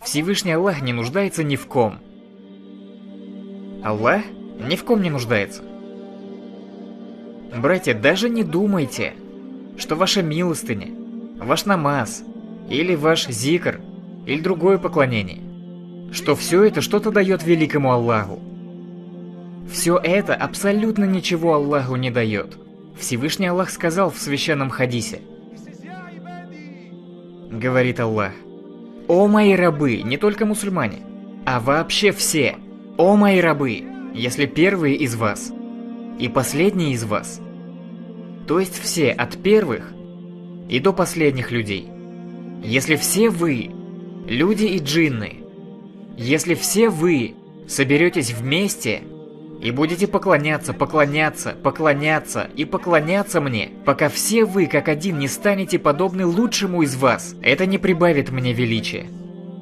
Всевышний Аллах не нуждается ни в ком. Аллах ни в ком не нуждается. Братья, даже не думайте, что ваша милостыня, ваш намаз, или ваш зикр, или другое поклонение, что все это что-то дает великому Аллаху. Все это абсолютно ничего Аллаху не дает. Всевышний Аллах сказал в священном хадисе. Говорит Аллах: «О мои рабы, не только мусульмане, а вообще все, о мои рабы, если первые из вас и последние из вас, то есть все от первых и до последних людей, если все вы, люди и джинны, если все вы соберетесь вместе и будете поклоняться, поклоняться, поклоняться и поклоняться мне, пока все вы как один не станете подобны лучшему из вас, это не прибавит мне величия.